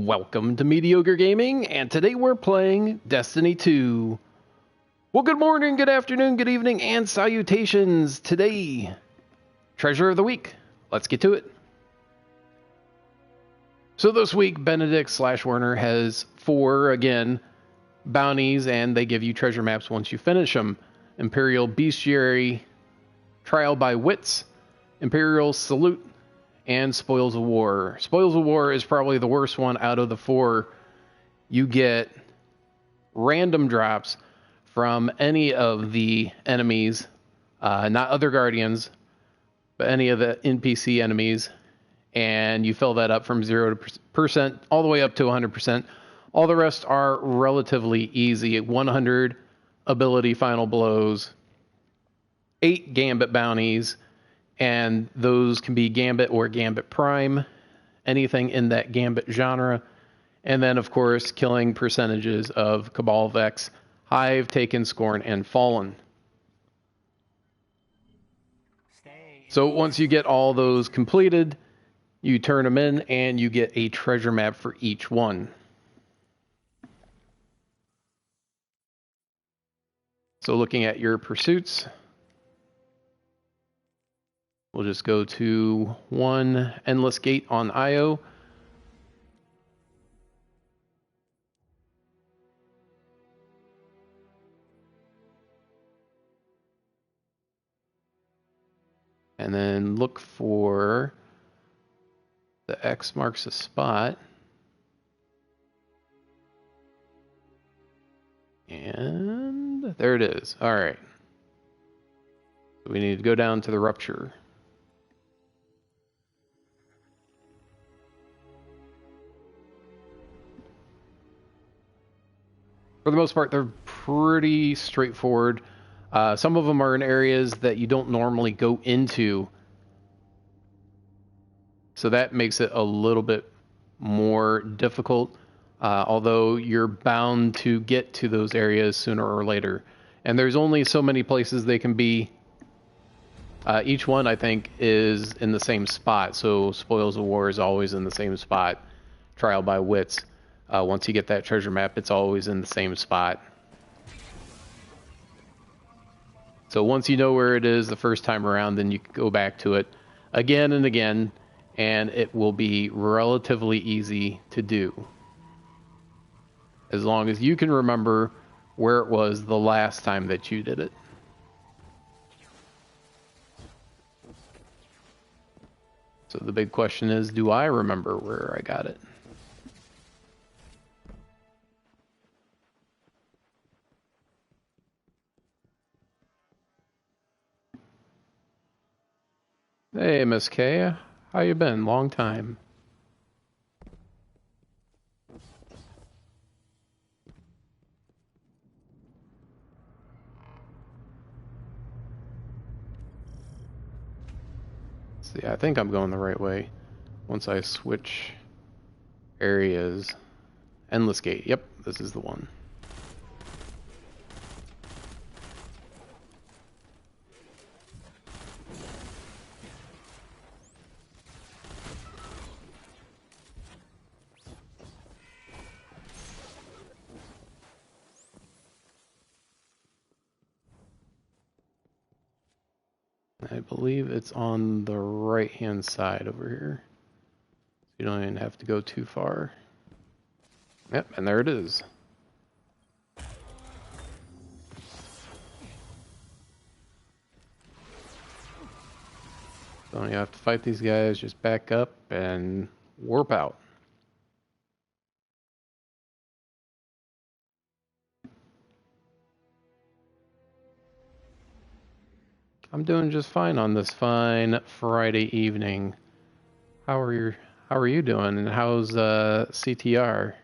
Welcome to Mediocre Gaming, and today we're playing Destiny 2. Well, good morning, good afternoon, good evening, and salutations. Today, Treasure of the Week. Let's get to it. So this week, Benedict/Werner has 4, again, bounties, and they give you treasure maps once you finish them. Imperial Bestiary, Trial by Wits, Imperial Salute, and Spoils of War. Spoils of War is probably the worst one out of the 4. You get random drops from any of the enemies, not other Guardians, but any of the NPC enemies, and you fill that up from 0% all the way up to 100%. All the rest are relatively easy. 100 ability final blows, 8 Gambit bounties, and those can be Gambit or Gambit Prime, anything in that Gambit genre. And then, of course, killing percentages of Cabal, Vex, Hive, Taken, Scorn, and Fallen. So once you get all those completed, you turn them in and you get a treasure map for each one. So looking at your pursuits, we'll just go to 1 Endless Gate on Io. And then look for the X marks a spot. And there it is. All right. So we need to go down to the Rupture. For the most part, they're pretty straightforward. Some of them are in areas that you don't normally go into. So that makes it a little bit more difficult, although you're bound to get to those areas sooner or later. And there's only so many places they can be. Each one, I think, is in the same spot. So Spoils of War is always in the same spot. Trial by Wits. Once you get that treasure map, it's always in the same spot. So once you know where it is the first time around, then you can go back to it again and again, and it will be relatively easy to do. As long as you can remember where it was the last time that you did it. So the big question is, do I remember where I got it? Hey, Miss K, how you been? Long time. See, I think I'm going the right way. Once I switch areas. Endless Gate. Yep, this is the one. I believe it's on the right-hand side over here. You don't even have to go too far. Yep, and there it is. Don't you have to fight these guys, just back up and warp out. I'm doing just fine on this fine Friday evening. How are you doing, and how's CTR?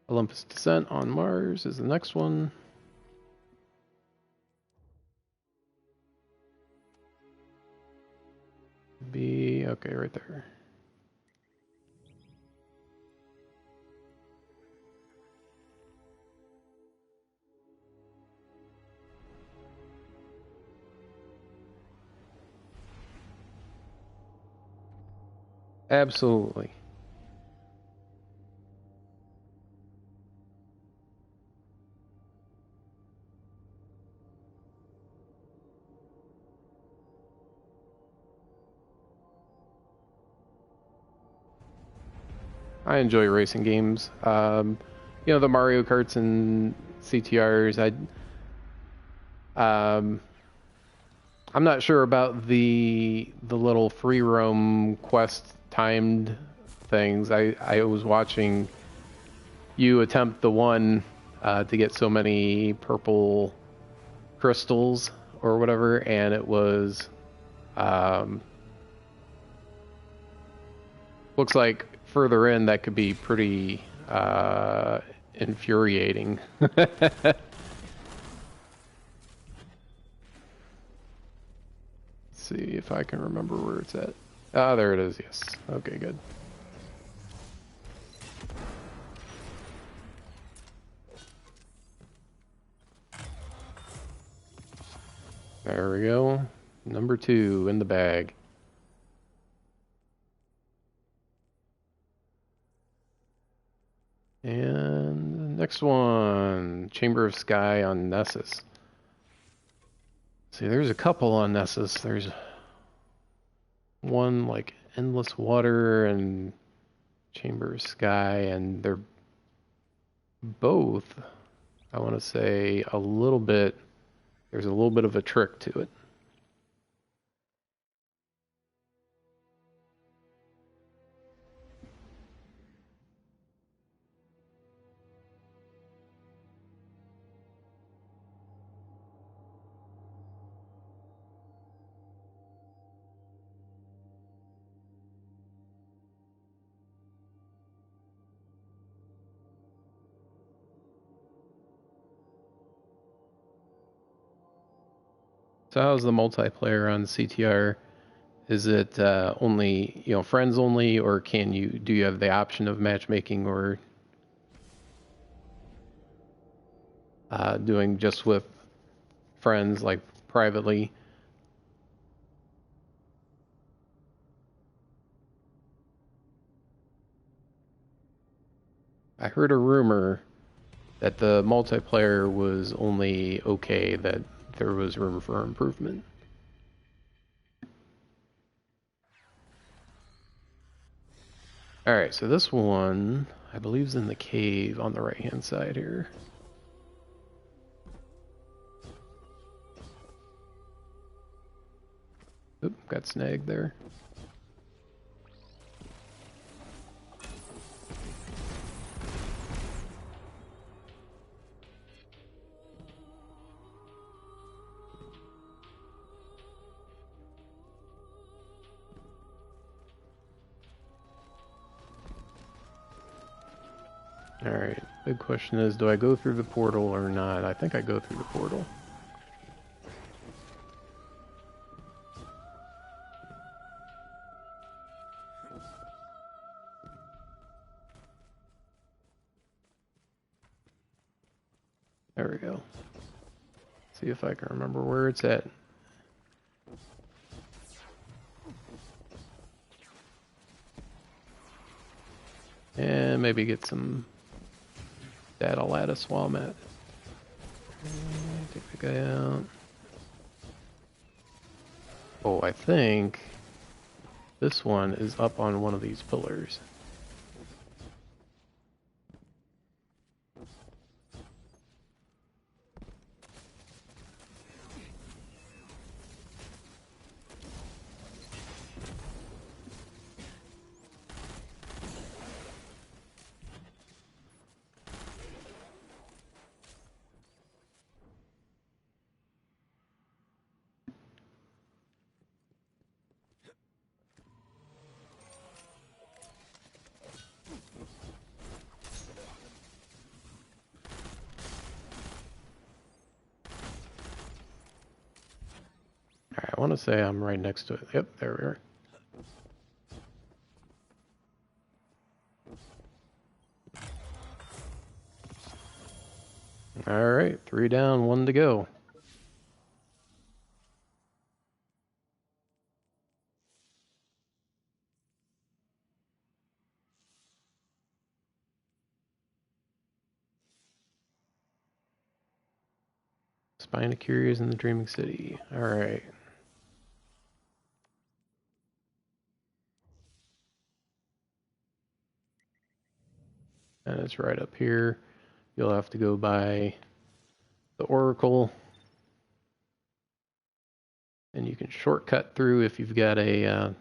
Olympus Descent on Mars is the next one. Be okay right there. Absolutely. I enjoy racing games. The Mario Karts and CTRs. Um, I'm not sure about the little free roam quest timed things. I was watching you attempt the one to get so many purple crystals or whatever, and it was um, looks like further in that could be pretty infuriating. See if I can remember where it's at. Ah, there it is. Yes. Okay, good. There we go. Number 2 in the bag. And next one, Chamber of Sky on Nessus. See, there's a couple on Nessus. There's one like Endless Water and Chamber of Sky, and they're both, I want to say, a little bit, there's a little bit of a trick to it. So how's the multiplayer on CTR? Is it only, friends only, or do you have the option of matchmaking or doing just with friends, like privately? I heard a rumor that the multiplayer was only okay, that there was room for improvement. Alright, so this one, I believe, is in the cave on the right-hand side here. Oop, got snagged there. Alright, big question is, do I go through the portal or not? I think I go through the portal. There we go. See if I can remember where it's at. And maybe get some data lattice while I'm at it. Take the guy out. Oh, I think this one is up on one of these pillars. Alright, I want to say I'm right next to it. Yep, there we are. Alright, 3 down, 1 to go. Spine of Curious in the Dreaming City. Alright. And it's right up here. You'll have to go by the Oracle. And you can shortcut through if you've got a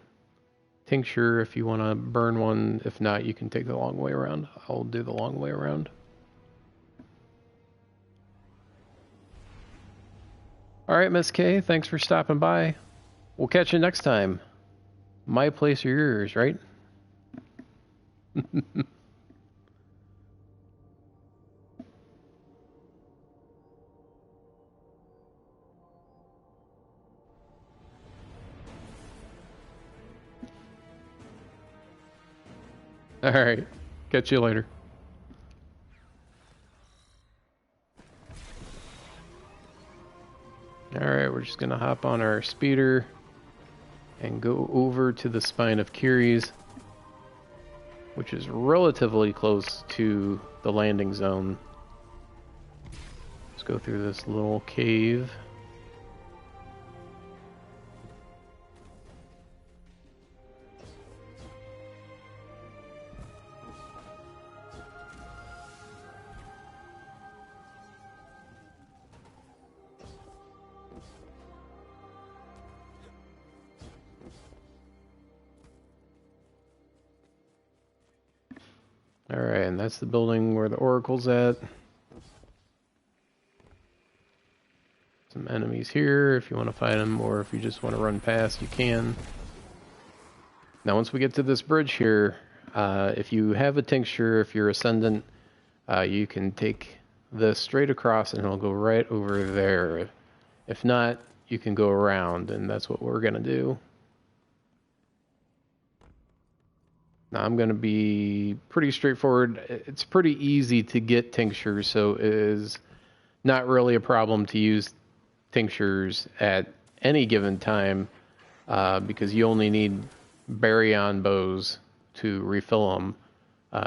tincture, if you want to burn one. If not, you can take the long way around. I'll do the long way around. Alright, Miss K, thanks for stopping by. We'll catch you next time. My place or yours, right? Alright, catch you later. Alright, we're just gonna hop on our speeder and go over to the Spine of Curious, which is relatively close to the landing zone. Let's go through this little cave. Alright, and that's the building where the Oracle's at. Some enemies here if you want to fight them, or if you just want to run past, you can. Now once we get to this bridge here, if you have a tincture, if you're Ascendant, you can take this straight across and it'll go right over there. If not, you can go around, and that's what we're going to do. Now I'm going to be pretty straightforward. It's pretty easy to get tinctures, so it is not really a problem to use tinctures at any given time, because you only need baryon bows to refill them.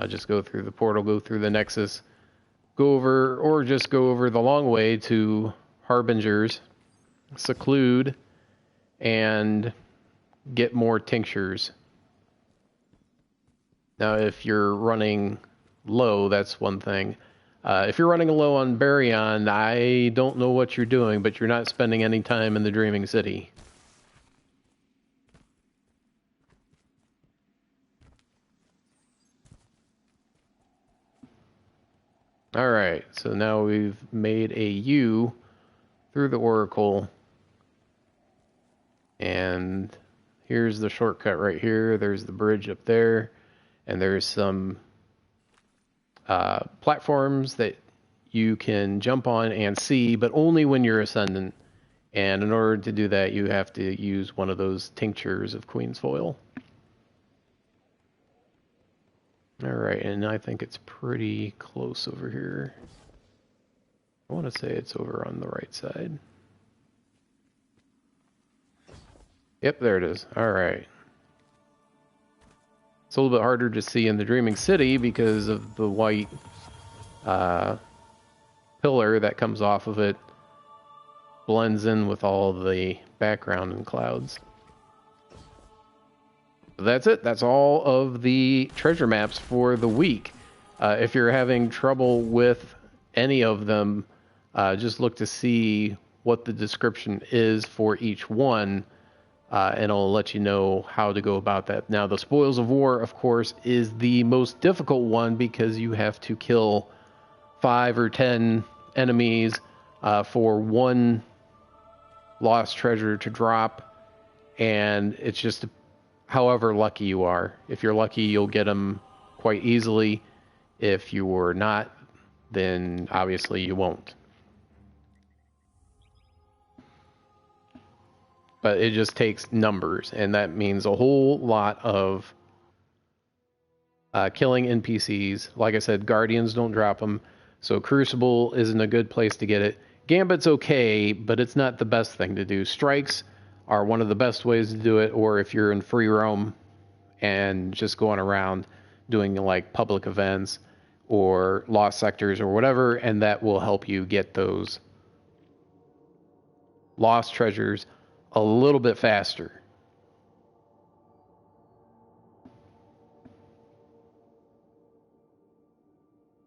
Just go through the portal, go through the Nexus, go over, or just go over the long way to Harbingers, Seclude, and get more tinctures. Now, if you're running low, that's one thing. If you're running low on Baryon, I don't know what you're doing, but you're not spending any time in the Dreaming City. Alright, so now we've made a U through the Oracle. And here's the shortcut right here. There's the bridge up there. And there's some platforms that you can jump on and see, but only when you're Ascendant. And in order to do that, you have to use one of those tinctures of Queen's Foil. Alright, and I think it's pretty close over here. I want to say it's over on the right side. Yep, there it is. Alright. It's a little bit harder to see in the Dreaming City because of the white pillar that comes off of it. Blends in with all the background and clouds. That's it. That's all of the treasure maps for the week. If you're having trouble with any of them, just look to see what the description is for each one. And it'll let you know how to go about that. Now, the Spoils of War, of course, is the most difficult one because you have to kill 5 or 10 enemies for one lost treasure to drop. And it's just however lucky you are. If you're lucky, you'll get them quite easily. If you were not, then obviously you won't. But it just takes numbers, and that means a whole lot of killing NPCs. Like I said, Guardians don't drop them, so Crucible isn't a good place to get it. Gambit's okay, but it's not the best thing to do. Strikes are one of the best ways to do it, or if you're in free roam and just going around doing like public events or lost sectors or whatever, and that will help you get those lost treasures a little bit faster.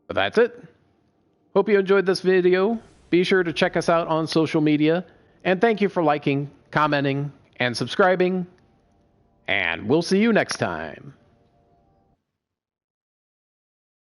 But that's it. Hope you enjoyed this video. Be sure to check us out on social media. And thank you for liking, commenting, and subscribing. And we'll see you next time.